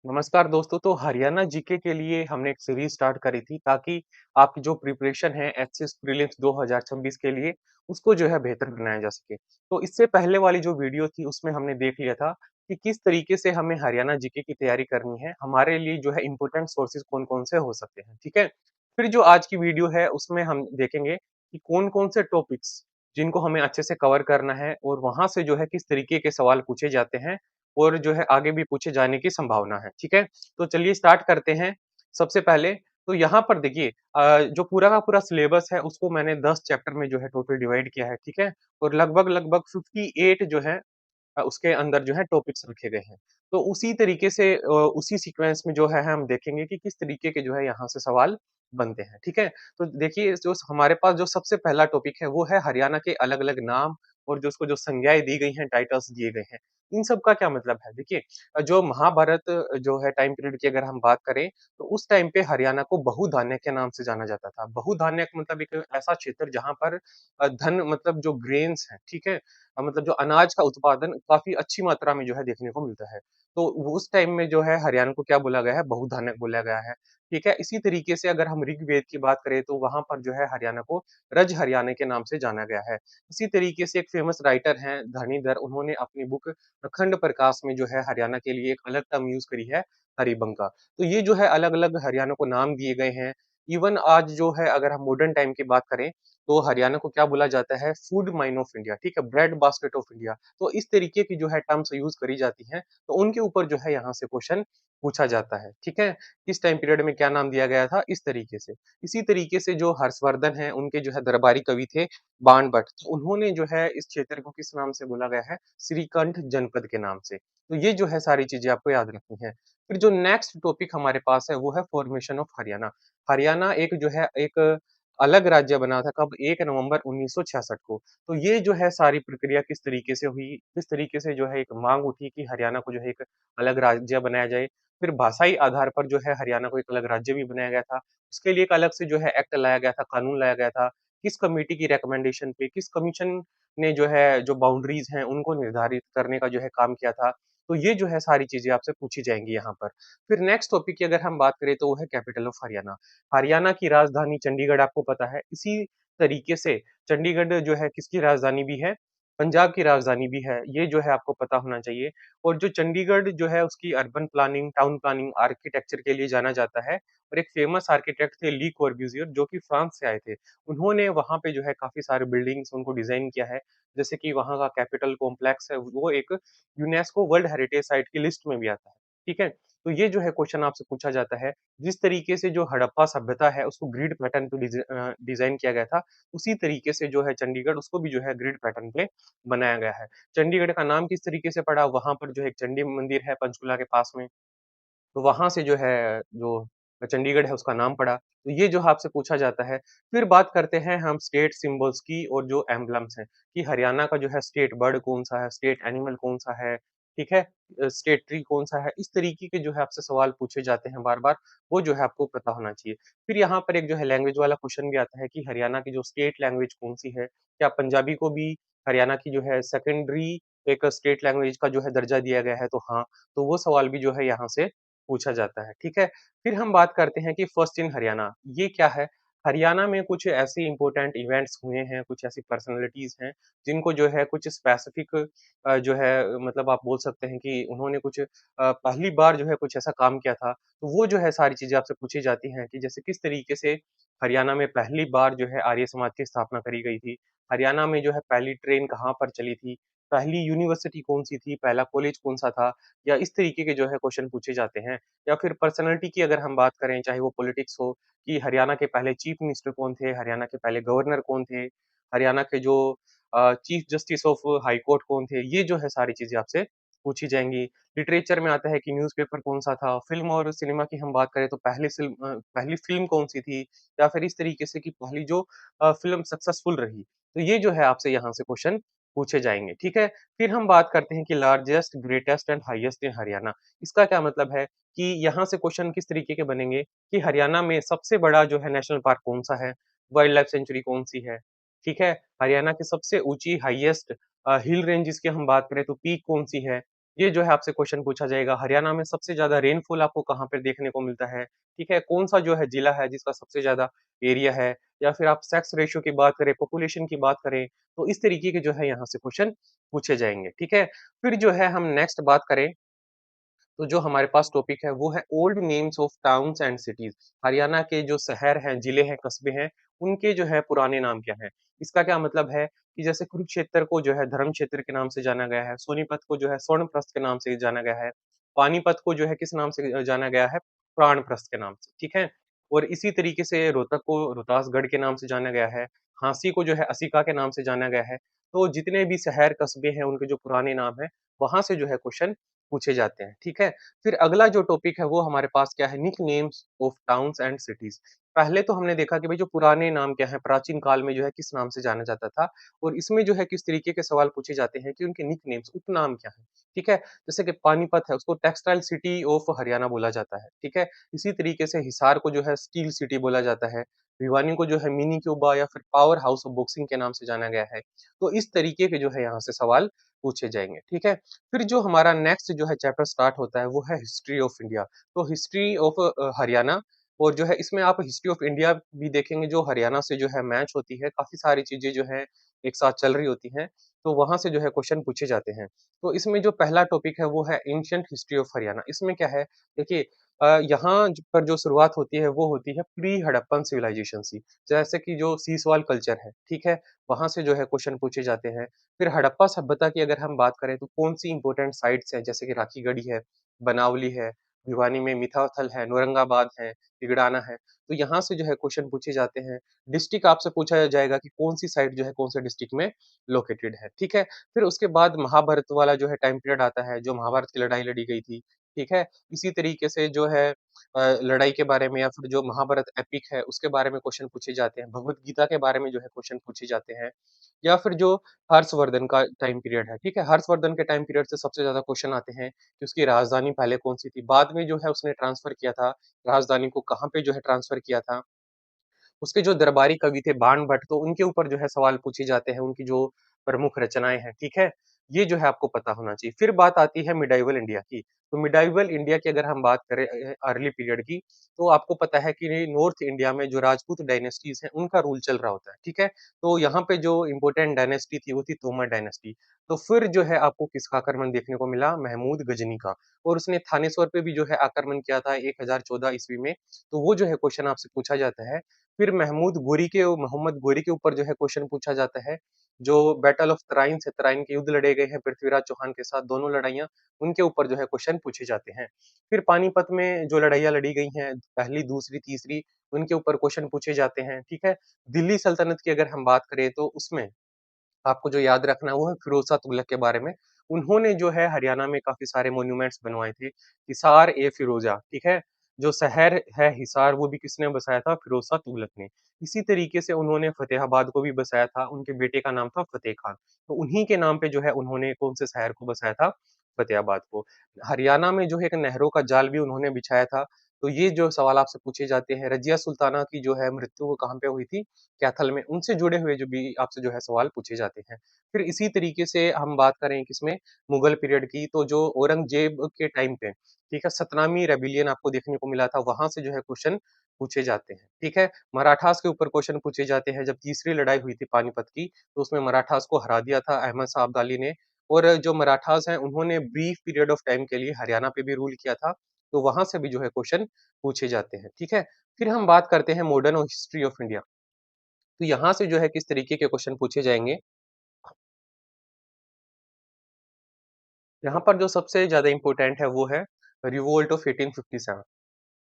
नमस्कार दोस्तों, तो हरियाणा जीके के लिए हमने एक सीरीज़ स्टार्ट करी थी ताकि आपकी जो प्रिपरेशन है एचएस प्रीलिम्स 2026 के लिए, उसको जो है बेहतर बनाया जा सके। तो इससे पहले वाली जो वीडियो थी उसमें हमने देख लिया था कि किस तरीके से हमें हरियाणा जीके की तैयारी करनी है, हमारे लिए जो है इम्पोर्टेंट सोर्सेज़ कौन-कौन से हो सकते हैं, ठीक है? फिर जो आज की वीडियो है उसमें हम देखेंगे कि कौन-कौन से टॉपिक्स जिनको हमें अच्छे से कवर करना है और वहाँ से जो है किस तरीके के सवाल पूछे जाते हैं और जो है आगे भी पूछे जाने की संभावना है, ठीक है? तो चलिए स्टार्ट करते हैं। सबसे पहले तो यहाँ पर देखिए जो पूरा का पूरा सिलेबस है उसको मैंने 10 चैप्टर में जो है टोटल डिवाइड किया है, ठीक है? और लगभग-लगभग 58 जो है उसके अंदर जो है टॉपिक्स रखे गए हैं। तो उसी तरीके से उसी सीक्वेंस में जो है हम देखेंगे कि किस तरीके के जो है यहाँ से सवाल बनते हैं, ठीक है? तो देखिए जो हमारे पास जो सबसे पहला टॉपिक है वो है हरियाणा के अलग-अलग नाम और जो उसको जो संज्ञाएँ दी गई हैं, टाइटल्स दिए गए हैं। इन सब का क्या मतलब है? देखिए जो महाभारत जो है टाइम पीरियड की अगर हम बात करें, तो उस टाइम पे हरियाणा को बहुधान्य के नाम से जाना जाता था। बहुधान्य का मतलब एक ऐसा क्षेत्र जहाँ पर धन मतलब जो ग्रेन्स हैं, ठीक है? मतलब जो अनाज का उत्पादन काफ़ी अच्छी मात्रा में जो है देखने को मिलता है। तो वो उस टाइम में जो है हरियाणा को क्या बोला गया है? बहुधान्य बोला गया है, ठीक है? इसी तरीके से अगर हम ऋग्वेद की बात करें तो वहाँ पर जो है हरियाणा को रज हरियाणा के नाम से जाना गया है। इसी तरीके से एक फ़ेमस राइटर हैं धरणीधर, उन्होंने अपनी बुक अखंड प्रकाश में जो है हरियाणा के लिए एक अलग टर्म यूज़ करी है, हरिबंका। तो ये जो है अलग-अलग हरियाणा को नाम दिए गए हैं। इवन आज जो है अगर हम मॉडर्न टाइम की बात करें, तो हरियाणा को क्या बोला जाता है? फूड माइन ऑफ इंडिया, ठीक है? Bread basket of India. तो इस तरीके की जो है टर्म्स यूज़ करी जाती हैं, तो उनके ऊपर जो है यहाँ से क्वेश्चन पूछा जाता है, ठीक है? किस टाइम पीरियड में क्या नाम दिया गया था? इस तरीके से। इसी तरीके से जो हर्षवर्धन हैं, उनके जो है दरबारी कवि थे बाणभट्ट, तो उन्होंने जो है इस क्षेत्र को किस नाम से बोला गया है? श्रीकंठ जनपद के नाम से। तो ये जो है सारी चीज़ें आपको याद रखनी है। फिर जो नेक्स्ट टॉपिक हमारे पास है, वो है फॉर्मेशन ऑफ हरियाणा। हरियाणा एक जो है एक अलग राज्य बना था कब 1 नवंबर 1966 को। तो ये जो है सारी प्रक्रिया किस तरीके से हुई, किस तरीके से जो है एक माँग उठी कि हरियाणा को जो है एक अलग राज्य बनाया जाए। फिर भाषाई आधार पर जो है हरियाणा को एक अलग राज्य भी बनाया गया था। उसके लिए एक अलग से जो है एक्ट लाया गया था, कानून लाया गया था। किस कमिटी की रिकमेंडेशन पे, किस कमीशन ने जो है जो बाउंड्रीज़ हैं उनको निर्धारित करने का जो है काम किया था। तो ये जो है सारी चीज़ें आपसे पूछी जाएँगी यहाँ पर। फिर नेक्स्ट टॉपिक की अगर हम बात करें तो वो है कैपिटल ऑफ हरियाणा। हरियाणा की राजधानी चंडीगढ़ आपको पता है। इसी तरीके से चंडीगढ़ जो है किसकी राजधानी भी है? पंजाब की राजधानी भी है। ये जो है आपको पता होना चाहिए और जो चंडीगढ़ जो है उसकी urban planning, town planning, architecture के लिए जाना जाता है और एक फेमस आर्किटेक्ट थे ली कोर्ब्यूज़ियर जो कि फ्रांस से आए थे। उन्होंने वहाँ पे जो है काफ़ी सारे बिल्डिंग्स उनको डिज़ाइन किया है। जैसे कि वहाँ का कैपिटल कॉम्प्लेक्स है वो एक यूनेस्को वर्ल्ड हेरिटेज साइट की लिस्ट में भी आता है। ठीक है? तो ये जो है क्वेश्चन आपसे पूछा जाता है जिस तरीके से जो हड़प्पा सभ्यता है उसको ग्रिड पैटर्न पे डिज़ाइन किया गया था, उसी तरीके से जो है चंडीगढ़ उसको भी जो है ग्रिड पैटर्न पे बनाया गया है। चंडीगढ़ का नाम किस तरीके से पड़ा? वहाँ पर जो है एक चंडी मंदिर है पंचकूला के पास में, तो वहाँ से जो है, जो चंडीगढ़ है उसका नाम पड़ा। तो ये जो आपसे पूछा जाता है। फिर बात करते हैं हम स्टेट सिंबल्स की और जो एम्बलम्स हैं, कि हरियाणा का जो है स्टेट बर्ड कौन-सा है, स्टेट एनिमल कौन-सा है, ठीक है? स्टेट ट्री कौन-सा है, इस तरीके के जो है आपसे सवाल पूछे जाते हैं बार-बार, वो जो है आपको पता होना चाहिए। फिर यहाँ पर एक जो है लैंग्वेज वाला क्वेश्चन भी आता है कि हरियाणा की जो स्टेट लैंग्वेज कौन-सी है? क्या पंजाबी को भी हरियाणा की जो है सेकेंडरी एक स्टेट लैंग्वेज का जो है दर्जा दिया गया है? तो हाँ, तो वो सवाल भी जो है यहाँ से पूछा जाता है, ठीक है? फिर हम बात करते हैं कि फर्स्ट इन हरियाणा, ये क्या है? हरियाणा में कुछ ऐसे इम्पोर्टेंट इवेंट्स हुए हैं, कुछ ऐसी पर्सनैलिटीज़ हैं, जिनको जो है कुछ स्पेसिफिक जो है मतलब आप बोल सकते हैं कि उन्होंने कुछ पहली बार जो है कुछ ऐसा काम किया था, तो वो जो है सारी चीज़ें आपसे पूछी जाती हैं कि जैसे किस तरीके से हरियाणा में पहली बार जो है आर्य समाज की स्थापना करी गई थी। हरियाणा में जो है पहली ट्रेन कहाँ पर चली थी, पहली यूनिवर्सिटी कौन-सी थी, पहला कॉलेज कौन-सा था, या इस तरीके के जो है क्वेश्चन पूछे जाते हैं। या फिर पर्सनैलिटी की अगर हम बात करें, चाहे वो पॉलिटिक्स हो, कि हरियाणा के पहले चीफ मिनिस्टर कौन थे, हरियाणा के पहले गवर्नर कौन थे, हरियाणा के जो chief justice of high court कौन थे, ये जो है सारी चीज़ें आपसे पूछी जाएँगी। लिटरेचर में आता है कि न्यूज़पेपर कौन-सा था, फ़िल्म और सिनेमा की हम बात करें तो पहली फ़िल्म कौन-सी थी, या फिर इस तरीके से कि पहली जो फ़िल्म सक्सेसफुल रही। तो ये जो है आपसे यहाँ से क्वेश्चन पूछे जाएँगे, ठीक है? फिर हम बात करते हैं कि largest, greatest and highest in Haryana. इसका क्या मतलब है कि यहाँ से क्वेश्चन किस तरीके के बनेंगे कि हरियाणा में सबसे बड़ा जो है नेशनल पार्क कौन-सा है? वाइल्ड लाइफ सेंचुरी कौन-सी है? ठीक है? हरियाणा की सबसे ऊँची हाईएस्ट हिल रेंजेस की हम बात करें तो पीक कौन-सी है? ये जो है आपसे क्वेश्चन पूछा जाएगा। हरियाणा में सबसे ज़्यादा रेनफॉल आपको कहाँ पे देखने को मिलता है, ठीक है? कौन-सा जो है जिला है जिसका सबसे ज़्यादा एरिया है, या फिर आप सेक्स रेशियो की बात करें, पॉपुलेशन की बात करें, तो इस तरीके के जो है यहाँ से क्वेश्चन पूछे जाएँगे, ठीक है? फिर जो है हम नेक्स्ट बात करें, तो जो हमारे पास टॉपिक है वो है old names of towns and cities. Haryana के जो शहर हैं, जिले हैं, कस्बे हैं, उनके जो है पुराने नाम क्या हैं? इसका क्या मतलब है कि जैसे कुरुक्षेत्र को जो है धर्म क्षेत्र के नाम से जाना गया है, सोनीपत को जो है स्वर्णप्रस्थ के नाम से जाना गया है, पानीपत को जो है किस नाम से जाना गया है? प्राणप्रस्थ के नाम से, ठीक है? और इसी तरीके से रोहतक को रोहतासगढ़ के नाम से जाना गया है, झांसी को जो है असिका के नाम से जाना गया है। तो जितने भी शहर, कस्बे हैं, उनके जो पुराने नाम हैं, वहाँ से जो है क्वेश्चन पूछे जाते हैं, ठीक है? फिर अगला जो टॉपिक है वो हमारे पास क्या है, nicknames of towns and cities. पहले तो हमने देखा कि भई जो पुराने नाम क्या हैं, प्राचीन काल में जो है किस नाम से जाना जाता था, और इसमें जो है किस तरीके के सवाल पूछे जाते हैं कि उनके निकनेम्स, उपनाम क्या हैं, ठीक है? जैसे कि पानीपत है, उसको टेक्सटाइल सिटी ऑफ हरियाणा बोला जाता है, ठीक है? इसी तरीके से हिसार को जो है स्टील सिटी बोला जाता है, भिवानी को जो है मिनी क्यूबा या फिर पावर हाउस ऑफ बॉक्सिंग के नाम से जाना गया है। तो इस तरीके के जो है यहाँ से सवाल पूछे जाएँगे, ठीक है? फिर जो हमारा नेक्स्ट जो है चैप्टर स्टार्ट होता है वो है हिस्ट्री ऑफ इंडिया। तो हिस्ट्री ऑफ हरियाणा, और जो है इसमें आप हिस्ट्री ऑफ इंडिया भी देखेंगे जो हरियाणा से जो है मैच होती है, काफ़ी सारी चीज़ें जो हैं एक साथ चल रही होती हैं, तो वहाँ से जो है क्वेश्चन पूछे जाते हैं। तो इसमें जो पहला टॉपिक है वो है एंशिएंट हिस्ट्री ऑफ हरियाणा। इसमें क्या है, देखिए यहाँ पर जो शुरुआत होती है वो होती है प्री हड़प्पन सिविलाइजेशन से। जैसे कि जो सीसवाल कल्चर है, ठीक है? वहाँ से जो है क्वेश्चन पूछे जाते हैं। फिर हड़प्पा सभ्यता की अगर हम बात करें तो कौन-सी इम्पोर्टेंट साइट्स हैं, जैसे कि राखीगढ़ी है, बनावली है, भिवानी में मिठाथल है, औरंगाबाद है, तिगड़ाना है। तो यहाँ से जो है क्वेश्चन पूछे जाते हैं। डिस्ट्रिक्ट आपसे पूछा जाएगा कि कौन-सी साइट जो है कौन से डिस्ट्रिक्ट में लोकेटेड है, ठीक है? फिर उसके बाद महाभारत वाला जो है टाइम पीरियड आता है, जो महाभारत की लड़ाई लड़ी गई थी, ठीक है? इसी तरीके से जो है लड़ाई के बारे में या फिर जो महाभारत एपिक है, उसके बारे में क्वेश्चन पूछे जाते हैं। भगवद गीता के बारे में जो है क्वेश्चन पूछे जाते हैं, या फिर जो हर्षवर्धन का टाइम पीरियड है, ठीक है? हर्षवर्धन के टाइम पीरियड से सबसे ज़्यादा क्वेश्चन आते हैं कि उसकी राजधानी पहले कौन-सी थी? बाद में जो है उसने ट्रांसफ़र किया था, राजधानी को कहाँ पे जो है ट्रांसफ़र किया था? उसके जो दरबारी कवि थे बाण भट्ट, तो उनके ऊपर जो है सवाल पूछे जाते हैं, उनकी जो प्रमुख रचनाएँ हैं, ठीक है? ये जो है आपको पता होना चाहिए। फिर बात आती है मिडाइवल इंडिया की। तो मिडाइवल इंडिया की अगर हम बात करें अर्ली पीरियड की, तो आपको पता है कि नॉर्थ इंडिया में जो राजपूत डायनेस्टीज़ हैं, उनका रूल चल रहा होता है, ठीक है? तो यहाँ पे जो इम्पोर्टेंट डायनेस्टी थी, वो थी तोमर डायनेस्टी। तो फिर जो है आपको किसका आक्रमण देखने को मिला? महमूद गजनी का, और उसने थानेश्वर पे भी जो है आक्रमण किया था 1014 ईस्वी में। तो वो जो है क्वेश्चन आपसे पूछा जाता है। फिर मोहम्मद गोरी के ऊपर जो है क्वेश्चन पूछा जाता है, जो बैटल ऑफ तराइन से तराइन के युद्ध लड़े गए हैं पृथ्वीराज चौहान के साथ, दोनों लड़ाइयाँ, उनके ऊपर जो है क्वेश्चन पूछे जाते हैं। फिर पानीपत में जो लड़ाइयाँ लड़ी गई हैं, पहली, दूसरी, तीसरी, उनके ऊपर क्वेश्चन पूछे जाते हैं, ठीक है? दिल्ली सल्तनत की अगर हम बात करें तो उसमें आपको जो याद रखना है वो है फिरोज़ शाह तुगलक के बारे में। उन्होंने जो है हरियाणा में काफ़ी सारे मॉन्यूमेंट्स बनवाए थे। हिसार-ए-फिरोज़ा, ठीक है? जो शहर है हिसार, वो भी किसने बसाया था? फिरोज़ शाह तुगलक ने। इसी तरीके से उन्होंने फ़तेहाबाद को भी बसाया था, उनके बेटे का नाम था फ़तेह खान। तो उन्हीं के नाम पे जो है उन्होंने कौन से शहर को बसाया था? फ़तेहाबाद को। हरियाणा में जो है एक नहरों का जाल भी उन्होंने बिछाया था। तो ये जो सवाल आपसे पूछे जाते हैं, रज़िया सुल्ताना की जो है मृत्यु वो कहाँ पे हुई थी? कैथल में। उनसे जुड़े हुए जो भी आपसे जो है सवाल पूछे जाते हैं। फिर इसी तरीके से हम बात करें किसमें, मुगल पीरियड की, तो जो औरंगज़ेब के टाइम पे, ठीक है, सतनामी रेबेलियन आपको देखने को मिला था, वहाँ से जो है क्वेश्चन पूछे जाते हैं, ठीक है। मराठास के ऊपर क्वेश्चन पूछे जाते हैं, जब तीसरी लड़ाई हुई थी पानीपत की, तो उसमें मराठास को हरा दिया था अहमद शाह अब्दाली ने, और जो मराठास हैं, उन्होंने ब्रीफ पीरियड ऑफ टाइम के लिए हरियाणा पे भी रूल किया था, तो वहाँ से भी जो है क्वेश्चन पूछे जाते हैं, ठीक है। फिर हम बात करते हैं मॉडर्न और हिस्ट्री ऑफ इंडिया। तो यहाँ से जो है किस तरीके के क्वेश्चन पूछे जाएँगे, यहाँ पर जो सबसे ज़्यादा इम्पोर्टेंट है वो है रिवोल्ट ऑफ 1857।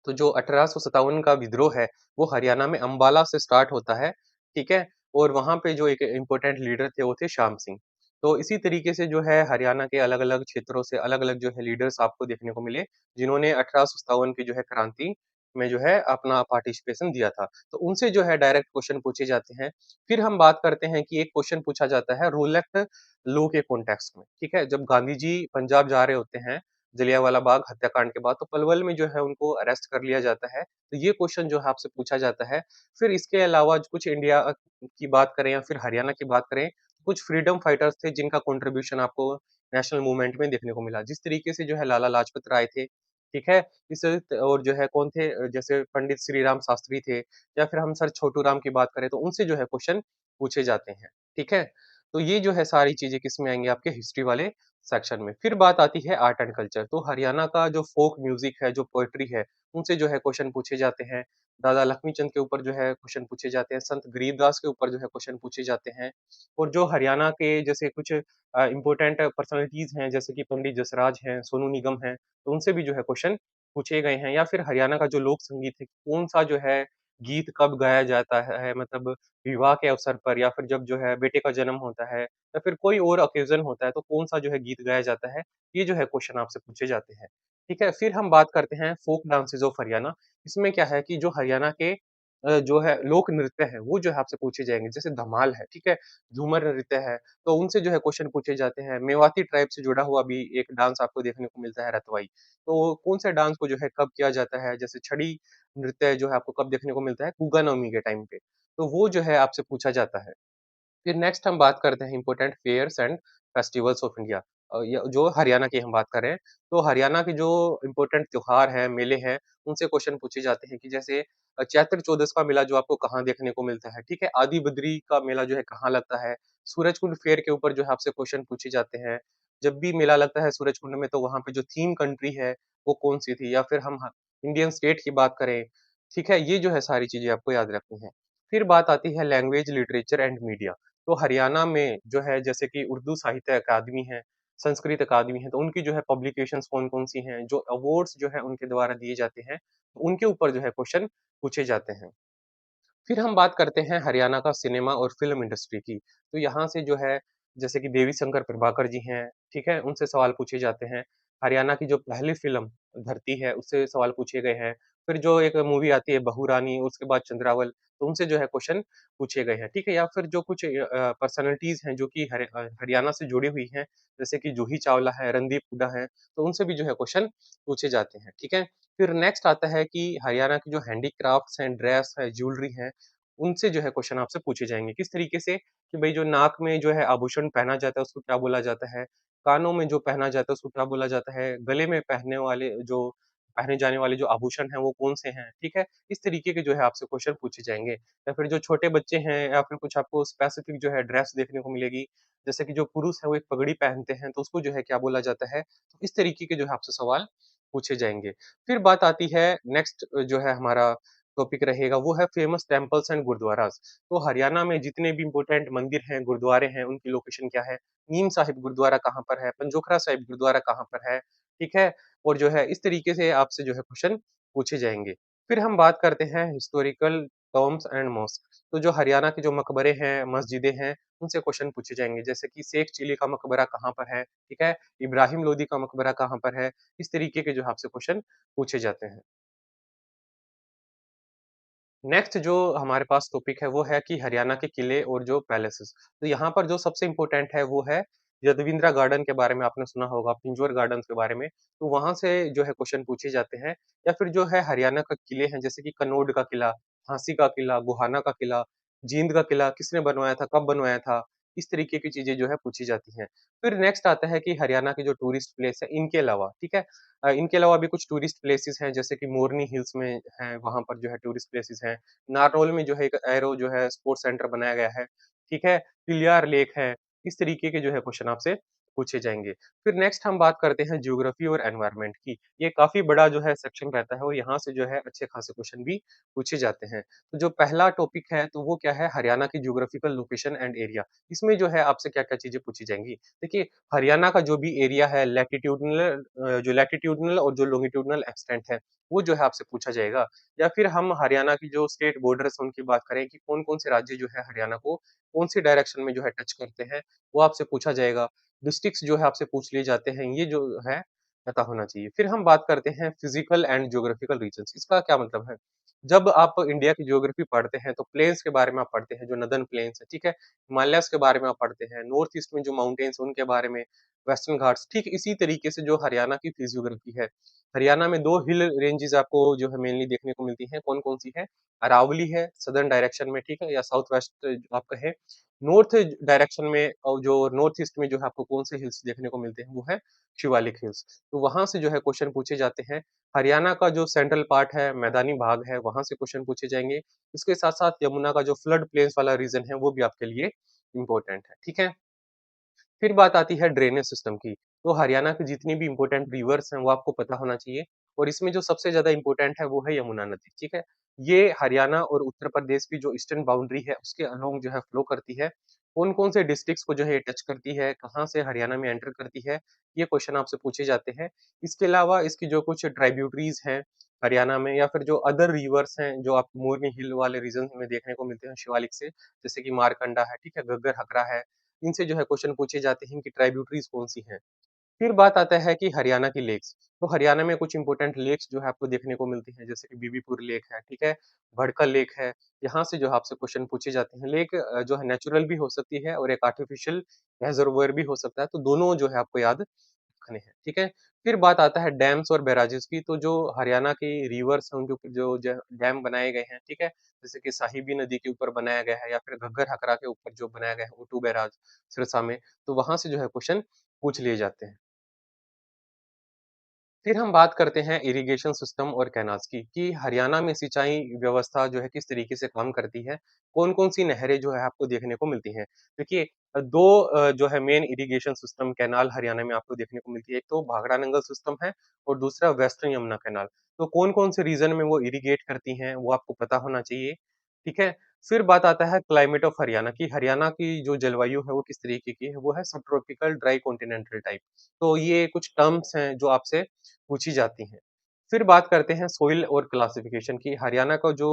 तो जो 1857 का विद्रोह है, वो हरियाणा में अम्बाला से स्टार्ट होता है, ठीक है? और वहाँ पे जो एक इम्पोर्टेंट लीडर थे, वो थे श्याम सिंह। तो इसी तरीके से जो है हरियाणा के अलग-अलग क्षेत्रों से अलग-अलग जो है लीडर्स आपको देखने को मिले, जिन्होंने 1857 की जो है क्रांति में जो है अपना पार्टिसिपेशन दिया था। तो उनसे जो है डायरेक्ट क्वेश्चन पूछे जाते हैं। फिर हम बात करते हैं कि एक क्वेश्चन पूछा जाता है रोलेक्ट लॉ के कॉन्टेक्स्ट में, ठीक है? जब गांधी जी पंजाब जा रहे होते हैं, जलियांवाला बाग हत्याकांड के बाद, तो पलवल में जो है उनको अरेस्ट कर लिया जाता है। तो ये क्वेश्चन जो है आपसे पूछा जाता है। फिर इसके अलावा कुछ इंडिया की बात करें या फिर हरियाणा की बात करें, कुछ फ्रीडम फाइटर्स थे जिनका कंट्रीब्यूशन आपको नेशनल मूवमेंट में देखने को मिला। जिस तरीके से जो है लाला लाजपत राय थे, ठीक है? और जो है कौन थे जैसे पंडित श्री राम शास्त्री थे या फिर हम सर छोटू राम की बात करें तो उनसे जो है क्वेश्चन पूछे जाते हैं, ठीक है? तो ये जो है सारी चीज़ें किसमें आएँगी आपके हिस्ट्री वाले सेक्शन में। फिर बात आती है आर्ट एंड कल्चर, तो हरियाणा का जो फ़ोक म्यूज़िक है, जो पोएट्री है, उनसे जो है क्वेश्चन पूछे जाते हैं। दादा लक्ष्मीचंद के ऊपर जो है क्वेश्चन पूछे जाते हैं, संत गरीबदास के ऊपर जो है क्वेश्चन पूछे जाते हैं। और जो हरियाणा के जैसे कुछ इम्पोर्टेंट पर्सनैलिटीज़ हैं, जैसे कि पंडित जसराज हैं, सोनू निगम हैं, तो उनसे भी जो है क्वेश्चन पूछे गए हैं। या फिर हरियाणा का जो लोक संगीत है, कौन-सा जो है गीत कब गाया जाता है मतलब विवाह के अवसर पर या फिर जब जो है बेटे का जन्म होता है या फिर कोई और ऑकेज़न होता है, तो कौन-सा जो है गीत गाया जाता है, ये जो है क्वेश्चन आपसे पूछे जाते हैं। ठीक है? फिर हम बात करते हैं फ़ोक डांसेज़ ऑफ हरियाणा। इसमें क्या है कि जो हरियाणा के जो है लोक नृत्य है, वो जो है आपसे पूछे जाएँगे। जैसे धमाल है, ठीक है? झूमर नृत्य है, तो उनसे जो है क्वेश्चन पूछे जाते हैं। मेवाती ट्राइब से जुड़ा हुआ भी एक डांस आपको देखने को मिलता है रतवाई। तो कौन से डांस को जो है कब किया जाता है, जैसे छड़ी नृत्य जो है आपको कब देखने को मिलता है, गुग्गा नवमी के टाइम पे। तो वो जो है आपसे पूछा जाता है। फिर नेक्स्ट हम बात करते हैं important fairs and festivals of India य जो हरियाणा की हम बात कर रहे हैं, तो हरियाणा के जो इम्पोर्टेंट त्योहार हैं, मेले हैं, उनसे क्वेश्चन पूछे जाते हैं कि जैसे चैत्र चौदस का मेला जो आपको कहाँ देखने को मिलता है, ठीक है? आदि बद्री का मेला जो है कहाँ लगता है? सूरजकुंड फेयर के ऊपर जो है आपसे क्वेश्चन पूछे जाते हैं। जब भी मेला लगता है सूरजकुंड में तो वहाँ पे जो थीम कंट्री है, वो कौन-सी थी? या फिर हम ह इंडियन स्टेट की बात करें, ठीक है? ये जो है सारी चीज़ें आपको याद रखनी है। फिर बात आती है लैंग्वेज, लिटरेचर एंड मीडिया। तो हरियाणा में जो है जैसे कि उर्दू साहित्य अकादमी है, संस्कृत अकादमी है, तो उनकी जो है पब्लिकेशंस कौन-कौन सी हैं, जो अवार्ड्स जो है उनके द्वारा दिए जाते हैं, तो उनके ऊपर जो है क्वेश्चन पूछे जाते हैं। फिर हम बात करते हैं हरियाणा का सिनेमा और फ़िल्म इंडस्ट्री की। तो यहाँ से जो है जैसे कि देवी शंकर प्रभाकर जी हैं, ठीक है? उनसे सवाल पूछे जाते हैं। हरियाणा की जो पहली फ़िल्म धरती है, उससे सवाल पूछे गए हैं। फिर जो एक मूवी आती है बहू रानी, उसके बाद चंद्रावल, तो उनसे जो है क्वेश्चन पूछे गए हैं, ठीक है? या फिर जो कुछ पर्सनैलिटीज़ हैं जो कि हरियाणा से जुड़ी हुई हैं, जैसे कि जूही चावला है, रणदीप हुड्डा हैं, तो उनसे भी जो है क्वेश्चन पूछे जाते हैं, ठीक है? फिर नेक्स्ट आता है कि हरियाणा की जो हैंडीक्राफ्ट्स हैं, ड्रेस है, ज्वेलरी है, उनसे जो है क्वेश्चन आपसे पूछे जाएँगे। किस तरीके से कि भई जो नाक में जो है आभूषण पहना जाता है उसको क्या बोला जाता है? कानों में जो पहना जाता है उसको क्या बोला जाता है? गले में पहने जाने वाले जो आभूषण हैं वो कौन-से हैं? ठीक है? इस तरीके के जो है आपसे क्वेश्चन पूछे जाएँगे। या फिर जो छोटे बच्चे हैं या फिर कुछ आपको स्पेसिफिक जो है ड्रेस देखने को मिलेगी। जैसे कि जो पुरुष है वो एक पगड़ी पहनते हैं तो उसको जो है क्या बोला जाता है? तो इस तरीके के जो है आपसे सवाल पूछे जाएँगे। फिर बात आती है नेक्स्ट जो है हमारा टॉपिक रहेगा वो है फेमस टेम्पल्स एंड गुरुद्वारास। तो हरियाणा में जितने भी इम्पोर्टेंट मंदिर हैं, गुरुद्वारे हैं, उनकी लोकेशन क्या है? नीम साहिब गुरुद्वारा कहाँ पर है? पंजोखरा साहिब गुरुद्वारा कहाँ पर है? ठीक है? और जो है इस तरीके से आपसे जो है क्वेश्चन पूछे जाएँगे। फिर हम बात करते हैं हिस्टोरिकल टॉम्ब्स एंड मॉस्क। तो जो हरियाणा के जो मकबरे हैं, मस्जिदें हैं, उनसे क्वेश्चन पूछे जाएँगे। जैसे कि शेख चिली का मकबरा कहाँ पर है? ठीक है? इब्राहिम लोदी का मकबरा कहाँ पर है? इस तरीके के जो है आपसे क्वेश्चन पूछे जाते हैं। नेक्स्ट जो हमारे पास टॉपिक है वो है कि हरियाणा के किले और जो पैलेसेस। तो यहाँ पर जो सबसे इम्पोर्टेंट है वो है यदुविंद्रा गार्डन के बारे में आपने सुना होगा, पिंजौर गार्डन्स के बारे में। तो वहाँ से जो है क्वेश्चन पूछे जाते हैं या फिर जो है हरियाणा का किले हैं जैसे कि कनौड का किला, झांसी का किला, गोहाना का किला, जींद का किला किसने बनवाया था, कब बनवाया था? इस तरीके की चीज़ें जो है पूछी जाती हैं। फिर नेक्स्ट आता है कि हरियाणा के जो टूरिस्ट प्लेस है इनके अलावा, ठीक है? इनके अलावा भी कुछ टूरिस्ट प्लेसेस हैं जैसे कि मोरनी हिल्स में हैं, वहाँ पर जो है टूरिस्ट प्लेसेस हैं। नारनौल में जो है एक एरो जो है स्पोर्ट्स सेंटर बनाया गया है, ठीक है? पिलियार लेक है, इस तरीके के जो है क्वेश्चन आपसे पूछे जाएँगे। फिर नेक्स्ट हम बात करते हैं ज्योग्राफी और एनवायरनमेंट की। ये काफ़ी बड़ा जो है सेक्शन रहता है और यहाँ से जो है अच्छे खासे क्वेश्चन भी पूछे जाते हैं। तो जो पहला टॉपिक है तो वो क्या है हरियाणा की ज्योग्राफिकल लोकेशन एंड एरिया। इसमें जो है आपसे क्या-क्या चीज़ें पूछी जाएँगी। देखिए हरियाणा का जो भी एरिया है जो लैटिट्यूडनल और जो लॉन्गिट्यूडनल एक्सटेंट है, वो जो है आपसे पूछा जाएगा। या फिर हम हरियाणा की जो स्टेट बॉर्डर्स हैं उनकी बात करें कि कौन-कौन से राज्य जो है हरियाणा को कौन-सी डायरेक्शन में जो है टच करते हैं, वो आपसे पूछा जाएगा। डिस्ट्रिक्ट्स जो है आपसे पूछ लिए जाते हैं, ये जो है पता होना चाहिए। फिर हम बात करते हैं फिजिकल एंड ज्योग्राफिकल रीजन्स इसका क्या मतलब है? जब आप इंडिया की ज्योग्राफी पढ़ते हैं, तो प्लेन्स के बारे में आप पढ़ते हैं, जो नदर्न प्लेन्स है, ठीक है? हिमालयाज़ के बारे में आप पढ़ते हैं, नॉर्थ ईस्ट में जो माउंटेन्स हैं, उनके बारे में, वेस्टर्न घाट्स, ठीक इसी तरीके से जो हरियाणा की फिजियोग्राफी है। हरियाणा में 2 हिल रेंजेज़ आपको जो है मेनली देखने को मिलती हैं, कौन-कौन सी है? अरावली है, सदर्न डायरेक्शन में, ठीक है? या साउथ वेस्ट आप कहें। नॉर्थ डायरेक्शन में और जो नॉर्थ ईस्ट में जो है आपको कौन से हिल्स देखने को मिलते हैं, वो है शिवालिक हिल्स। तो वहाँ से जो है क्वेश्चन पूछे जाते हैं। हरियाणा का जो सेंट्रल पार्ट है, मैदानी भाग है, वहाँ से क्वेश्चन पूछे जाएँगे। इसके साथ-साथ यमुना का जो फ्लड प्लेन्स वाला रीजन है, वो भी आपके लिए इम्पोर्टेंट है, ठीक है? फिर बात आती है ड्रेनेज सिस्टम की। तो हरियाणा की जितनी भी इम्पोर्टेंट रिवर्स हैं, वो आपको पता होना चाहिए और इसमें जो सबसे ज़्यादा इम्पोर्टेंट है, वो है यमुना नदी, ठीक है? ये हरियाणा और उत्तर प्रदेश की जो ईस्टर्न बाउंड्री है, उसके अलोंग जो है फ्लो करती है। कौन-कौन से डिस्ट्रिक्ट्स को जो है ये टच करती है, कहाँ से हरियाणा में एंटर करती है, ये क्वेश्चन आपसे पूछे जाते हैं। इसके अलावा इसकी जो कुछ ट्राइब्यूटरीज़ हैं हरियाणा में या फिर जो अदर रिवर्स हैं, जो आप मोरनी हिल वाले रीजन में देखने को मिलते हैं शिवालिक से, जैसे कि मारकंडा है, ठीक है? घग्गर हकरा है, इनसे जो है क्वेश्चन पूछे जाते हैं कि ट्राइब्यूटरीज़ कौन-सी हैं। फिर बात आता है कि हरियाणा की लेक्स। तो हरियाणा में कुछ इंपोर्टेंट लेक्स जो है आपको देखने को मिलती हैं, जैसे कि बीबीपुर लेक है, ठीक है? भड़का लेक है, यहाँ से जो है आपसे क्वेश्चन पूछे जाते हैं। लेक जो है नेचुरल भी हो सकती है और एक आर्टिफिशियल रिजर्वोयर भी हो सकता है, तो दोनों जो है आपको याद रखने हैं, ठीक है? फिर बात आता है डैम्स और बैराजेस की, तो जो हरियाणा की रिवर्स हैं, उनके ऊपर जो डैम बनाए गए हैं, ठीक है? जैसे कि साहिबी नदी के ऊपर बनाया गया है या फिर घग्गर हकरा के ऊपर जो बनाया गया है, ओटू बैराज सिरसा में, तो वहाँ से जो है क्वेश्चन पूछ लिए जाते हैं। फिर हम बात करते हैं इरिगेशन सिस्टम और कैनाल्स की, कि हरियाणा में सिंचाई व्यवस्था जो है किस तरीके से काम करती है, कौन-कौन सी नहरें जो है आपको देखने को मिलती हैं। देखिए 2 जो है main irrigation system canal Haryana में आपको देखने को मिलती है। एक तो भाखड़ा नंगल सिस्टम है और दूसरा वेस्टर्न यमुना कैनाल। तो कौन-कौन से रीजन में वो इरिगेट करती हैं, वो आपको पता होना चाहिए, ठीक है? फिर बात आता है क्लाइमेट ऑफ हरियाणा की, हरियाणा की जो जलवायु है वो किस तरीके की है, वो है सब ट्रॉपिकल ड्राई कॉन्टिनेंटल टाइप। तो ये कुछ टर्म्स हैं जो आपसे पूछी जाती हैं। फिर बात करते हैं सोइल और क्लासिफिकेशन की। हरियाणा का जो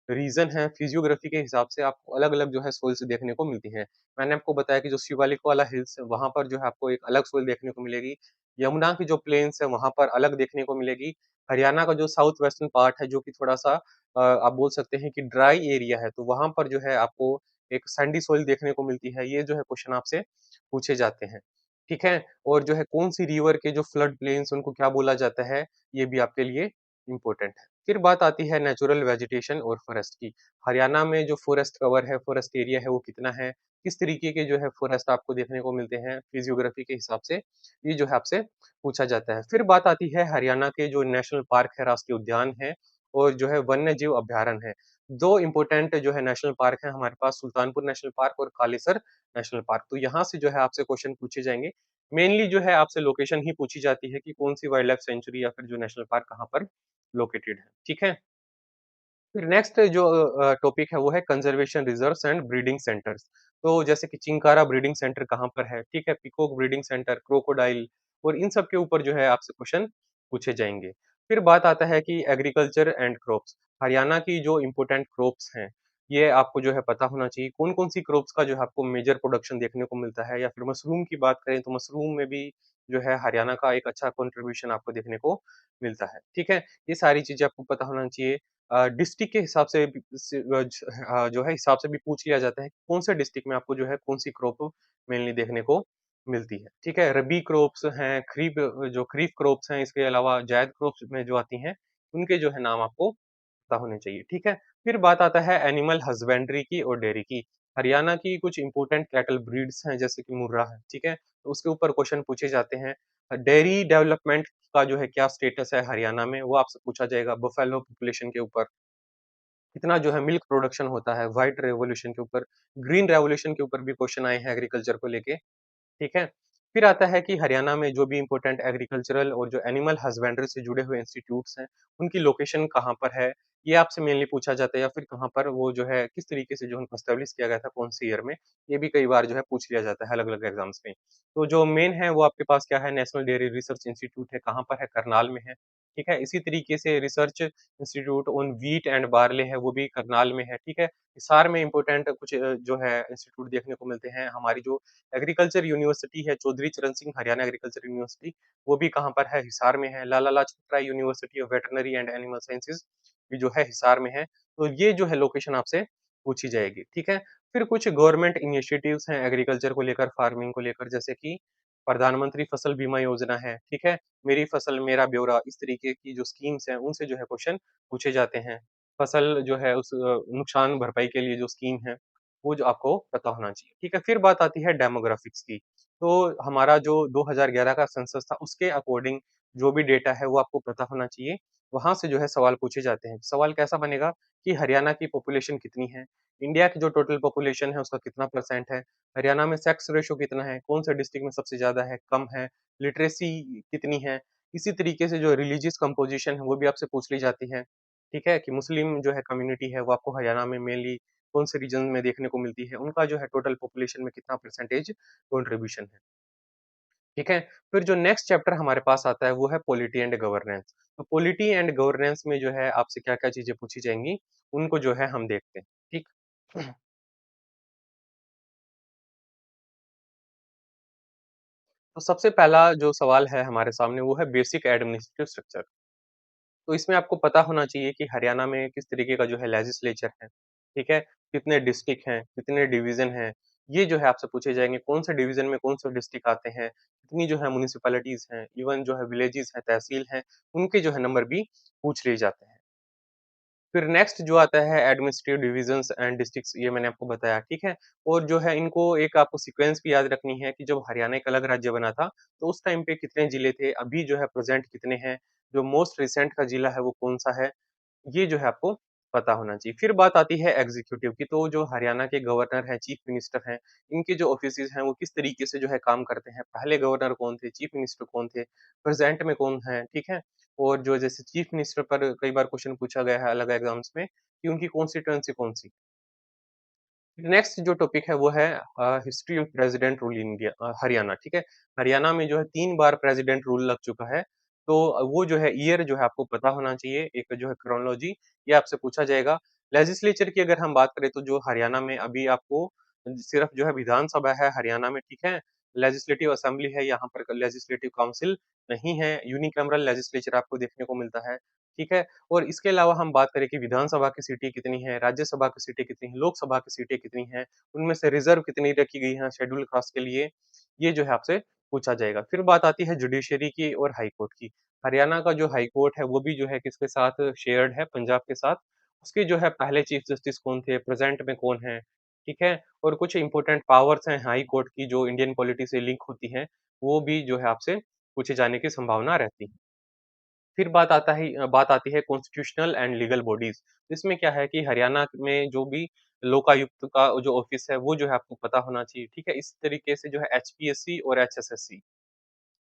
रीजन है फिजियोग्राफी के हिसाब से आपको अलग-अलग जो है सोइल्स देखने को मिलती हैं। मैंने आपको बताया कि जो शिवालिक वाला हिल्स है वहाँ पर जो है आपको एक अलग सोइल देखने को मिलेगी। यमुना की जो प्लेन्स है वहाँ पर अलग देखने को मिलेगी। हरियाणा का जो साउथ वेस्टर्न पार्ट है जो कि थोड़ा-सा आप बोल सकते हैं कि ड्राई एरिया है, तो वहाँ पर जो है आपको एक सैंडी सोइल देखने को मिलती है। ये जो है क्वेश्चन आपसे पूछे जाते हैं। ठीक है? और जो है कौन-सी रिवर के जो फ्लड प्लेन्स उनको क्या बोला जाता है, ये भी आपके लिए इम्पोर्टेंट है। फिर बात आती है नेचुरल वेजिटेशन और फॉरेस्ट की। हरियाणा में जो फॉरेस्ट कवर है, फॉरेस्ट एरिया है वो कितना है? किस तरीके के जो है फॉरेस्ट आपको देखने को मिलते हैं फिजियोग्राफी के हिसाब से, ये जो है आपसे पूछा जाता है। फिर बात आती है हरियाणा के जो नेशनल पार्क है, राष्ट्रीय उद्यान है और जो है वन्य जीव अभयारण्य है। 2 इम्पोर्टेंट जो है नेशनल पार्क है हमारे पास, सुल्तानपुर नेशनल पार्क और कालीसर नेशनल पार्क। तो यहाँ से जो है आपसे क्वेश्चन पूछे जाएँगे। मेनली जो है आपसे लोकेशन ही पूछी जाती है कि कौन-सी वाइल्ड लाइफ सेंचुरी या फिर जो नेशनल पार्क कहाँ पर लोकेटेड है, ठीक है? फिर नेक्स्ट जो टॉपिक है वो है conservation reserves and breeding centres. तो जैसे कि चिंकारा ब्रीडिंग सेंटर कहाँ पर है, ठीक है? पीकॉक ब्रीडिंग सेंटर, क्रोकोडाइल और इन सब के ऊपर जो है आपसे क्वेश्चन पूछे जाएँगे। फिर बात आता है कि एग्रीकल्चर एंड क्रॉप्स। हरियाणा की जो इम्पोर्टेंट क्रॉप्स हैं, ये आपको जो है पता होना चाहिए। कौन-कौन सी क्रॉप्स का जो है आपको मेजर प्रोडक्शन देखने को मिलता है या फिर मशरूम की बात करें तो मशरूम में भी जो है हरियाणा का एक अच्छा कंट्रीब्यूशन आपको देखने को मिलता है, ठीक है? ये सारी चीज़ें आपको पता होना चाहिए। डिस्ट्रिक्ट के हिसाब से भी जो है हिसाब से भी पूछ लिया जाता है, कौन से डिस्ट्रिक्ट में आपको जो है कौन-सी क्रॉप मेनली देखने को मिलती है, ठीक है? रबी क्रॉप्स हैं, जो खरीफ क्रॉप्स हैं, इसके अलावा जायद क्रॉप्स में जो आती हैं, उनके जो है नाम आपको पता होने चाहिए, ठीक है? फिर बात आता है एनिमल हस्बेंड्री की और डेयरी की। हरियाणा की कुछ इम्पोर्टेंट कैटल ब्रीड्स हैं, जैसे कि मुर्रा है, ठीक है? तो उसके ऊपर क्वेश्चन पूछे जाते हैं। डेयरी डेवलपमेंट का जो है क्या स्टेटस है हरियाणा में, वो आपसे पूछा जाएगा। बफेलो पॉपुलेशन के ऊपर कितना जो है मिल्क प्रोडक्शन होता है, व्हाइट रेवोल्यूशन के ऊपर, ग्रीन रेवोल्यूशन के ऊपर भी क्वेश्चन आए हैं एग्रीकल्चर को लेके। ठीक है? फिर आता है कि हरियाणा में जो भी इम्पोर्टेंट एग्रीकल्चरल और जो एनिमल हस्बेंड्री से जुड़े हुए इंस्टीट्यूट्स हैं, उनकी लोकेशन कहाँ पर है? ये आपसे मेनली पूछा जाता है या फिर कहाँ पर वो जो है किस तरीके से जो उनको एस्टेब्लिश किया गया था, कौन-से ईयर में? ये भी कई बार जो है पूछ लिया जाता है अलग-अलग एग्ज़ाम्स में। तो जो मेन है वो आपके पास क्या है, नेशनल डेयरी रिसर्च इंस्टीट्यूट है, कहाँ पर है? करनाल में है। ठीक है? इसी तरीके से research institute on wheat and barley है, वो भी करनाल में है। ठीक है? हिसार में इम्पोर्टेंट कुछ जो है इंस्टीट्यूट देखने को मिलते हैं। हमारी जो एग्रीकल्चर यूनिवर्सिटी है, चौधरी चरण सिंह हरियाणा एग्रीकल्चर यूनिवर्सिटी, वो भी कहाँ पर है? हिसार में है। Lala Lajpat Rai university of veterinary and animal sciences, जो है हिसार में है, तो ये जो है लोकेशन आपसे पूछी जाएगी, ठीक है? फिर कुछ गवर्नमेंट इनिशिएटिव्स हैं एग्रीकल्चर को लेकर, फार्मिंग को लेकर जैसे कि प्रधानमंत्री फसल बीमा योजना है, ठीक है? मेरी फसल मेरा ब्यौरा, इस तरीके की जो स्कीम्स हैं, उनसे जो है क्वेश्चन पूछे जाते हैं। फसल जो है उस नुकसान भरपाई के लिए जो स्कीम है, वो जो आपको पता होना चाहिए, ठीक है? फिर बात आती है डेमोग्राफिक्स की, तो हमारा जो 2011 का सेंसस था, उसके अकॉर्डिंग जो भी डेटा है, वो आपको पता होना चाहिए। वहाँ से जो है सवाल पूछे जाते हैं। सवाल कैसा बनेगा कि हरियाणा की पॉपुलेशन कितनी है? इंडिया की जो टोटल पॉपुलेशन है, उसका कितना परसेंट है? हरियाणा में सेक्स रेशियो कितना है? कौन-से डिस्ट्रिक्ट में सबसे ज़्यादा है, कम है? लिटरेसी कितनी है? इसी तरीके से जो रिलिजियस कंपोज़िशन है, वो भी आपसे पूछ ली जाती है। ठीक है? कि मुस्लिम जो है कम्युनिटी है, वो आपको हरियाणा में मेनली कौन-से रीजन में देखने को मिलती है? उनका जो है टोटल पॉपुलेशन में कितना परसेंटेज कंट्रीब्यूशन है। ठीक है? फिर जो नेक्स्ट चैप्टर हमारे पास आता है, वो है पॉलिटी एंड गवर्नेंस। तो पॉलिटी एंड गवर्नेंस में जो है आपसे क्या-क्या चीज़ें पूछी जाएँगी, उनको जो है हम देखते हैं। ठीक? तो सबसे पहला जो सवाल है हमारे सामने, वो है बेसिक एडमिनिस्ट्रेटिव स्ट्रक्चर। तो इसमें आपको पता होना चाहिए कि हरियाणा में किस तरीके का जो है लेजिस्लेचर है, ठीक है? कितने डिस्ट्रिक्ट हैं, कितने डिवीज़न हैं, ये जो है आपसे पूछे जाएँगे, कौन से डिवीज़न में कौन से डिस्ट्रिक्ट आते हैं, कितनी जो है म्युनिसिपैलिटीज़ हैं, इवन जो है विलेजेस हैं, तहसील हैं, उनके जो है नंबर भी पूछ लिए जाते हैं। फिर नेक्स्ट जो आता है एडमिनिस्ट्रेटिव डिविजन्स एंड डिस्ट्रिक्ट्स, ये मैंने आपको बताया, ठीक है? और जो है इनको एक आपको सीक्वेंस भी याद रखनी है कि जब हरियाणा एक अलग राज्य बना था, तो उस टाइम पे कितने जिले थे, अभी जो है प्रेज़ेंट कितने हैं, जो मोस्ट रिसेंट का जिला है वो कौन-सा है, ये जो है आपको पता होना चाहिए। फिर बात आती है एग्ज़ीक्यूटिव की, तो जो हरियाणा के गवर्नर हैं, चीफ मिनिस्टर हैं, इनके जो ऑफिसेज़ हैं, वो किस तरीके से जो है काम करते हैं। पहले गवर्नर कौन थे, चीफ मिनिस्टर कौन थे, प्रेज़ेंट में कौन है, ठीक है? और जो जैसे चीफ मिनिस्टर पर कई बार क्वेश्चन पूछा गया है अलग एग्ज़ाम्स में कि उनकी कॉन्स्टिट्यूएंसी कौन-सी। नेक्स्ट जो टॉपिक है वो है history of president rule in India Haryana, ठीक है? हरियाणा में जो है 3 बार प्रेसिडेंट रूल लग चुका है, तो वो जो है ईयर जो है आपको पता होना चाहिए, एक जो है क्रोनोलॉजी ये आपसे पूछा जाएगा। लेजिस्लेचर की अगर हम बात करें तो जो हरियाणा में अभी आपको सिर्फ जो है विधानसभा है हरियाणा में, ठीक है? लेजिस्लेटिव असेंबली है, यहाँ पर लेजिस्लेटिव काउंसिल नहीं है, यूनिकैमरल लेजिस्लेचर आपको देखने को मिलता है, ठीक है? और इसके अलावा हम बात करें कि विधानसभा की सीटें कितनी हैं, राज्यसभा की सीटें कितनी हैं, लोकसभा की सीटें कितनी हैं, उनमें से रिज़र्व कितनी रखी गई हैं शेड्यूल कास्ट के लिए, ये जो है आपसे पूछा जाएगा। फिर बात आती है जुडिशरी की और हाई कोर्ट की। हरियाणा का जो हाई कोर्ट है, वो भी जो है किसके साथ शेयर्ड है, पंजाब के साथ। उसके जो है पहले चीफ जस्टिस कौन थे, प्रेज़ेंट में कौन है, ठीक है? और कुछ इम्पोर्टेंट पावर्स हैं हाई कोर्ट की जो इंडियन पॉलिटी से लिंक होती हैं, वो भी जो है आपसे पूछे जाने की संभावना रहती है। फिर बात आती है कॉन्स्टिट्यूशनल एंड लीगल बॉडीज़। इसमें क्या है कि हरियाणा में जो भी लोकायुक्त का जो ऑफिस है, वो जो है आपको पता होना चाहिए, ठीक है? इस तरीके से जो है एचपीएससी और एचएसएससी,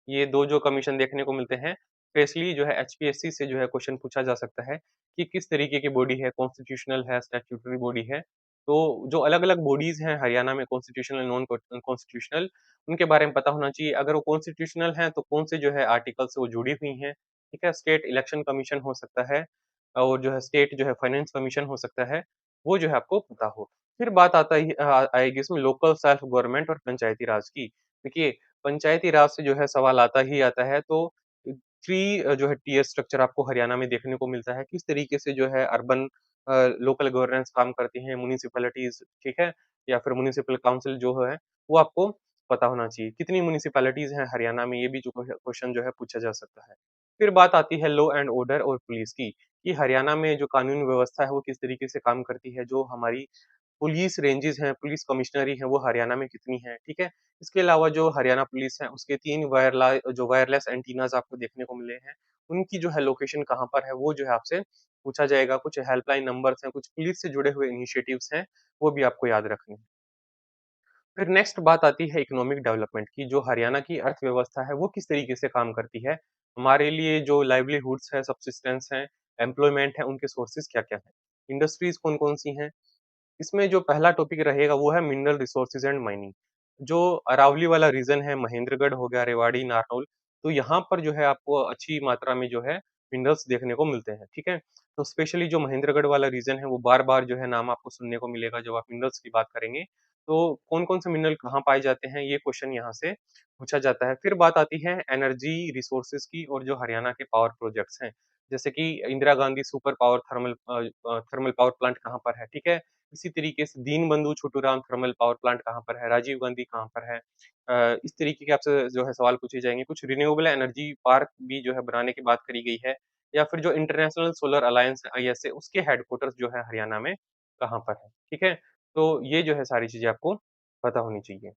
ये 2 जो कमीशन देखने को मिलते हैं, स्पेशली जो है एचपीएससी से जो है क्वेश्चन पूछा जा सकता है कि किस तरीके की बॉडी है, कॉन्स्टिट्यूशनल है, स्टैट्यूटरी बॉडी है। तो जो अलग-अलग बॉडीज़ हैं हरियाणा में कॉन्स्टिट्यूशनल, नॉन कॉन्स्टिट्यूशनल, उनके बारे में पता होना चाहिए। अगर वो कॉन्स्टिट्यूशनल हैं, तो कौन से जो है आर्टिकल से वो जुड़ी हुई हैं, ठीक है? स्टेट इलेक्शन कमीशन हो सकता है और जो है स्टेट जो है फाइनेंस कमीशन हो सकता है, वो जो है आपको पता हो। फिर बात आएगी इसमें लोकल सेल्फ गवर्नमेंट और पंचायती राज की। देखिए, पंचायती राज से जो है सवाल आता ही आता है, तो 3 जो है टियर स्ट्रक्चर आपको हरियाणा में देखने को मिलता है। किस तरीके से जो है अर्बन लोकल गवर्नेंस काम करती हैं, म्युनिसिपैलिटीज़, ठीक है? या फिर म्युनिसिपल काउंसिल जो है, वो आपको पता होना चाहिए। कितनी म्युनिसिपैलिटीज़ हैं हरियाणा में, ये भी जो क्वेश्चन जो है पूछा जा सकता है। फिर बात आती है लॉ एंड ऑर्डर और पुलिस की, कि हरियाणा में जो कानून व्यवस्था है, वो किस तरीके से काम करती है, जो हमारी पुलिस रेंजेस हैं, पुलिस कमिश्नरी है, वो हरियाणा में कितनी है, ठीक है? इसके अलावा जो हरियाणा पुलिस है, उसके 3 जो वायरलेस एंटीनाज़ आपको देखने को मिले हैं, उनकी जो है लोकेशन कहाँ पर है, वो जो है आपसे पूछा जाएगा। कुछ हेल्पलाइन नंबर्स हैं, कुछ पुलिस से जुड़े हुए इनिशिएटिव्स हैं, वो भी आपको याद रखने हैं। फिर नेक्स्ट बात आती है इकोनॉमिक डेवलपमेंट की, जो हरियाणा की अर्थव्यवस्था है, वो किस तरीके से काम करती है? हमारे लिए जो लाइवलीहुड्स हैं, सबसिस्टेंस हैं, एम्प्लॉयमेंट है, उनके सोर्सेज़ क्या-क्या हैं? इंडस्ट्रीज़ कौन-कौन सी हैं? इसमें जो पहला टॉपिक रहेगा वो है मिनरल रिसोर्सेज एंड माइनिंग। जो अरावली वाला रीजन है, महेंद्रगढ़ हो गया, रेवाड़ी, नारनौल, तो यहाँ पर जो है आपको अच्छी मात्रा में जो है मिनरल्स देखने को मिलते हैं, ठीक है? तो स्पेशली जो महेंद्रगढ़ वाला रीजन है वो बार-बार जो है नाम आपको सुनने को मिलेगा जब आप मिनरल्स की बात करेंगे। तो कौन-कौन से मिनरल कहाँ पाए जाते हैं, ये क्वेश्चन यहाँ से पूछा जाता है। फिर बात आती है एनर्जी रिसोर्सेज की और जो हरियाणा के पावर प्रोजेक्ट्स हैं। जैसे कि Indira Gandhi super power thermal power plant कहाँ पर है, ठीक है? इसी तरीके से Deenbandhu Chhoturam thermal power plant कहाँ पर है, राजीव गांधी कहाँ पर है? इस तरीके के आपसे जो है सवाल पूछे जाएँगे। कुछ रिन्यूएबल एनर्जी पार्क भी जो है बनाने की बात करी गई है, या फिर जो इंटरनेशनल सोलर अलायंस आईएसए उसके हेडक्वार्टर्स जो है हरियाणा में कहाँ पर है, ठीक है? तो ये जो है सारी चीज़ें आपको पता होनी चाहिए।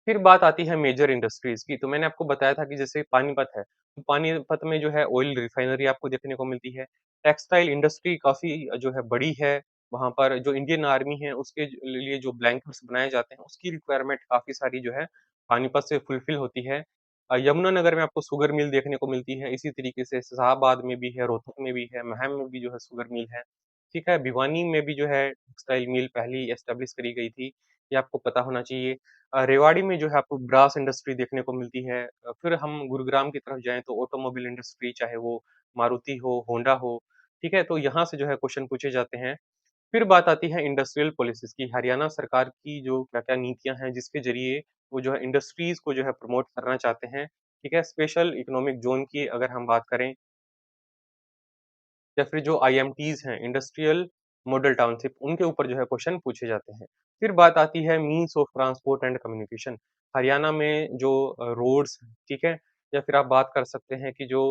फिर बात आती है मेजर इंडस्ट्रीज़ की, तो मैंने आपको बताया था कि जैसे पानीपत है, तो पानीपत में जो है ऑयल रिफाइनरी आपको देखने को मिलती है। टेक्सटाइल इंडस्ट्री काफ़ी जो है बड़ी है, वहाँ पर जो इंडियन आर्मी है उसके लिए जो ब्लैंकेट्स बनाए जाते हैं, उसकी रिक्वायरमेंट काफ़ी सारी जो है पानीपत से फुलफिल होती है। यमुनानगर में आपको शुगर मिल देखने को मिलती है, इसी तरीके से शाहाबाद में भी है, रोहतक में भी है, महम में भी जो है शुगर मिल है, ठीक है? भिवानी में भी जो है टेक्सटाइल मिल पहली एस्टेब्लिश करी गई थी, ये आपको पता होना चाहिए। रेवाड़ी में जो है आपको ब्रास इंडस्ट्री देखने को मिलती है। फिर हम गुरुग्राम की तरफ जाएँ तो ऑटोमोबाइल इंडस्ट्री चाहे वो मारुति हो, होंडा हो, ठीक है? तो यहाँ से जो है क्वेश्चन पूछे जाते हैं। फिर बात आती है इंडस्ट्रियल पॉलिसीज़ की, हरियाणा सरकार की जो क्या-क्या नीतियाँ हैं जिसके ज़रिए वो जो है इंडस्ट्रीज़ को जो है प्रमोट करना चाहते हैं, ठीक है? स्पेशल इकोनॉमिक ज़ोन की अगर हम बात करें, या फिर जो आईएमटीज़ हैं, इंडस्ट्रियल मॉडल टाउनशिप, उनके ऊपर जो है क्वेश्चन पूछे जाते हैं। फिर बात आती है means of transport and communication. Haryana में जो रोड्स, ठीक है? या फिर आप बात कर सकते हैं कि जो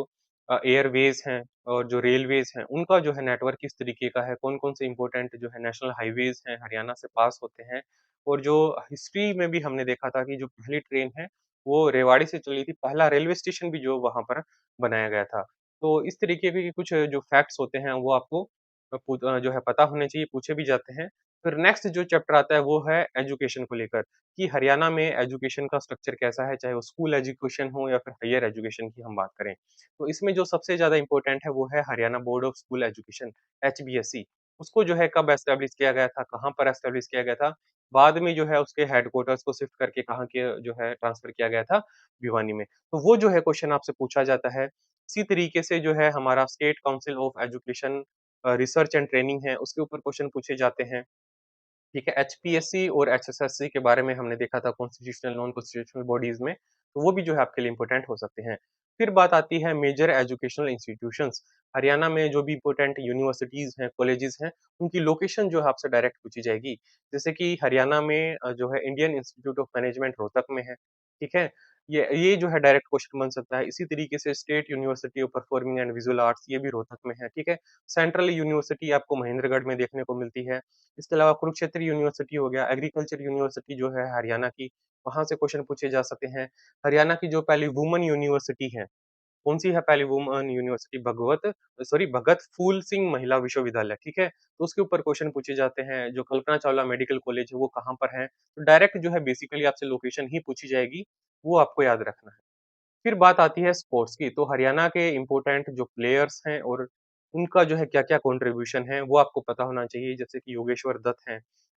एयरवेज़ हैं और जो रेलवेज़ हैं, उनका जो है नेटवर्क किस तरीके का है, कौन-कौन से इम्पोर्टेंट जो है नेशनल हाइवेज़ हैं, हरियाणा से पास होते हैं। और जो हिस्ट्री में भी हमने देखा था कि जो पहली ट्रेन है, वो रेवाड़ी से चली थी, पहला रेलवे स्टेशन भी जो वहाँ पर बनाया गया था। तो इस तरीके के कुछ जो फैक्ट्स होते हैं वो आपको जो है पता होने चाहिए, पूछे भी जाते हैं। फिर नेक्स्ट जो चैप्टर आता है वो है एजुकेशन को लेकर, कि हरियाणा में एजुकेशन का स्ट्रक्चर कैसा है, चाहे वो स्कूल एजुकेशन हो या फिर हायर एजुकेशन की हम बात करें। तो इसमें जो सबसे ज़्यादा इम्पोर्टेंट है वो है Haryana board of school education, HBSE. उसको जो है कब एस्टेब्लिश किया गया था, कहाँ पर एस्टेब्लिश किया गया था? बाद में जो है उसके हेडक्वार्टर्स को शिफ्ट करके कहाँ किया जो है ट्रांसफर किया गया था, भिवानी में। तो वो जो है क्वेश्चन आपसे पूछा जाता है। इसी तरीके से जो है हमारा state council of education research and training है, उसके ऊपर क्वेश्चन पूछे जाते हैं। ठीक है, एचपीएससी और एचएसएससी के बारे में हमने देखा था कॉन्स्टिट्यूशनल, नॉन कॉन्स्टिट्यूशनल बॉडीज़ में, तो वो भी जो है आपके लिए इम्पोर्टेंट हो सकते हैं। फिर बात आती है मेजर एजुकेशनल इंस्टीट्यूशंस। हरियाणा में जो भी इम्पोर्टेंट यूनिवर्सिटीज़ हैं, कॉलेजेस हैं, उनकी लोकेशन जो है आपसे डायरेक्ट पूछी जाएगी। जैसे कि हरियाणा में जो है Indian institute of management Rohtak में है, ठीक है? ये जो है डायरेक्ट क्वेश्चन बन सकता है। इसी तरीके से state university of performing and visual arts, ये भी रोहतक में है, ठीक है? सेंट्रल यूनिवर्सिटी आपको महेंद्रगढ़ में देखने को मिलती है। इसके अलावा कुरुक्षेत्र यूनिवर्सिटी हो गया, एग्रीकल्चर यूनिवर्सिटी जो है हरियाणा की, वहाँ से क्वेश्चन पूछे जा सकते हैं। हरियाणा की जो पहली वुमन यूनिवर्सिटी है, कौन-सी है पहली वुमन यूनिवर्सिटी? भगत फूल सिंह महिला विश्वविद्यालय, ठीक है? तो उसके ऊपर क्वेश्चन पूछे जाते हैं। जो कल्पना चावला मेडिकल कॉलेज है, वो कहाँ पर है? तो डायरेक्ट जो है बेसिकली आपसे लोकेशन ही पूछी जाएगी, वो आपको याद रखना है। फिर बात आती है स्पोर्ट्स की, तो हरियाणा के इम्पोर्टेंट जो प्लेयर्स हैं और उनका जो है क्या-क्या कंट्रीब्यूशन है, वो आपको पता होना चाहिए, जैसे कि योगेश्वर दत्त हैं,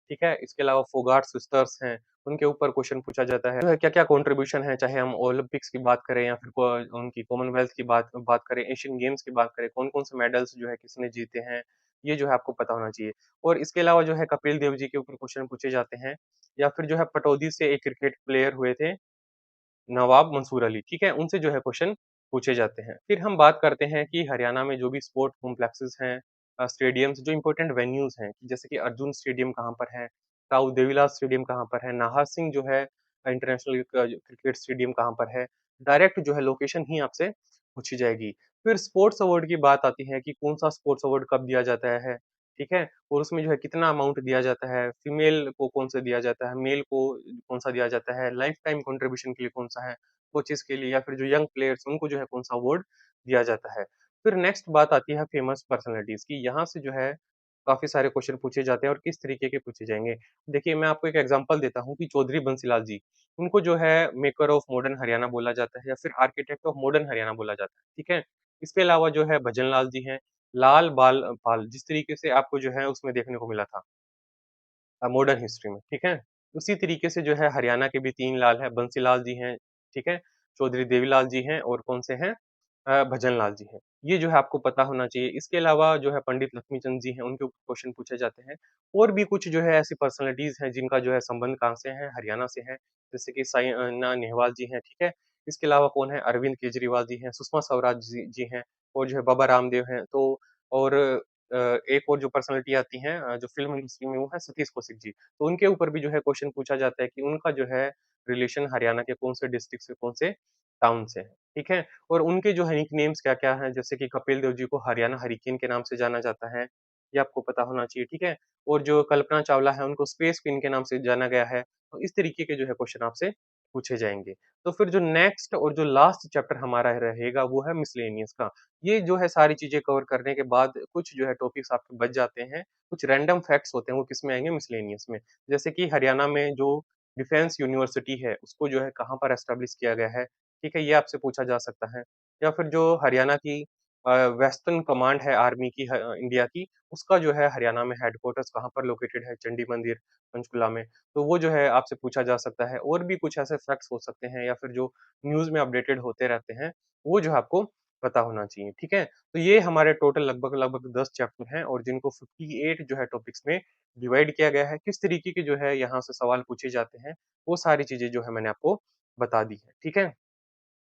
ठीक है? इसके अलावा फोगाट सिस्टर्स हैं, उनके ऊपर क्वेश्चन पूछा जाता है। जो है क्या-क्या कंट्रीब्यूशन है, चाहे हम ओलंपिक्स की बात करें या फिर को उनकी कॉमनवेल्थ की बात बात करें, एशियन गेम्स की बात करें, कौन-कौन से मेडल्स जो है किसने जीते हैं, ये जो है आपको पता होना चाहिए। और इसके अलावा जो है कपिल देव जी के ऊपर क्वेश्चन पूछे जाते हैं, या फिर जो है पटौदी से एक क्रिकेट प्लेयर हुए थे नवाब मंसूर अली, ठीक है? उनसे जो है क्वेश्चन पूछे जाते हैं। फिर हम बात करते हैं कि हरियाणा में जो भी स्पोर्ट कॉम्प्लेक्सेस हैं, स्टेडियम्स जो इम्पोर्टेंट वेन्यूज़ हैं, जैसे कि अर्जुन स्टेडियम कहाँ पर है, ताऊ देवीलाल स्टेडियम कहाँ पर है, नाहर सिंह जो है इंटरनेशनल क्रिकेट स्टेडियम कहाँ पर है, डायरेक्ट जो है लोकेशन ही आपसे पूछी जाएगी। फिर स्पोर्ट्स अवार्ड की बात आती है कि कौन-सा स्पोर्ट्स अवार्ड कब दिया जाता है, ठीक है? और उसमें जो है कितना अमाउंट दिया जाता है, फीमेल को कौन-सा दिया जाता है, मेल को कौन-सा दिया जाता है, लाइफ टाइम कंट्रीब्यूशन के लिए कौन-सा है, कोचेज़ के लिए या फिर जो यंग प्लेयर्स उनको जो है कौन-सा अवार्ड दिया जाता है। फिर नेक्स्ट बात आती है फेमस पर्सनैलिटीज़ की, यहाँ से जो है काफ़ी सारे क्वेश्चन पूछे जाते हैं और किस तरीके के पूछे जाएँगे। देखिए, मैं आपको एक एग्ज़ाम्पल देता हूँ कि चौधरी बंसीलाल जी, उनको जो है मेकर ऑफ मॉडर्न हरियाणा बोला जाता है या फिर आर्किटेक्ट ऑफ मॉडर्न हरियाणा बोला जाता है, ठीक है? इसके अलावा जो है भजन लाल जी हैं, लाल बाल पाल, जिस तरीके से आपको जो है उसमें देखने को मिला था मॉडर्न हिस्ट्री में, ठीक है? उसी तरीके से जो है हरियाणा के भी 3 लाल हैं, बंसी लाल जी हैं, ठीक है? चौधरी देवीलाल जी हैं और कौन से हैं भजन लाल जी हैं। ये जो है आपको पता होना चाहिए। इसके अलावा जो है पंडित लक्ष्मीचंद जी हैं, उनके ऊपर क्वेश्चन पूछे जाते हैं और भी कुछ जो है ऐसी पर्सनैलिटीज़ हैं जिनका जो है संबंध कहाँ से है, हरियाणा से है, जैसे कि साइना नेहवाल जी हैं, ठीक है? इसके अलावा कौन है, अरविंद केजरीवाल जी हैं, सुषमा स्वराज जी जी हैं। और जो है बाबा रामदेव हैं, तो और एक और जो पर्सनैलिटी आती हैं जो फ़िल्म इंडस्ट्री में वो है सतीश कौशिक जी। तो उनके ऊपर भी जो है क्वेश्चन पूछा जाता है कि उनका जो है रिलेशन हरियाणा के कौन से डिस्ट्रिक्ट से, कौन से टाउन से है, ठीक है? और उनके जो है निकनेम्स क्या-क्या हैं, जैसे कि कपिल देव जी को हरियाणा हरिकेन के नाम से जाना जाता है, ये आपको पता होना चाहिए, ठीक है? और जो कल्पना चावला है, उनको स्पेस क्वीन के नाम से जाना गया है। तो इस तरीके के जो है क्वेश्चन आपसे पूछे जाएँगे। तो फिर जो नेक्स्ट और जो लास्ट चैप्टर हमारा रहेगा वो है मिसलेनियस का। ये जो है सारी चीज़ें कवर करने के बाद कुछ जो है टॉपिक्स आपके बच जाते हैं, कुछ रैंडम फैक्ट्स होते हैं वो किसमें आएँगे मिसलेनियस में। जैसे कि हरियाणा में जो डिफेंस यूनिवर्सिटी है उसको जो है कहाँ पर एस्टेब्लिश किया गया है, ठीक है? ये आपसे पूछा जा सकता है। या फिर जो हरियाणा की वेस्टर्न कमांड है आर्मी की इंडिया की, उसका जो है हरियाणा में हेडक्वार्टर्स कहाँ पर लोकेटेड है, चंडी मंदिर, पंचकुला में। तो वो जो है आपसे पूछा जा सकता है और भी कुछ ऐसे फैक्ट्स हो सकते हैं या फिर जो न्यूज़ में अपडेटेड होते रहते हैं, वो जो है आपको पता होना चाहिए, ठीक है? तो ये हमारे टोटल लगभग-लगभग 10 चैप्टर हैं और जिनको 58 जो है टॉपिक्स में डिवाइड किया गया है। किस तरीके के जो है यहाँ से सवाल पूछे जाते हैं, वो सारी चीज़ें जो है मैंने आपको बता दी है, ठीक है?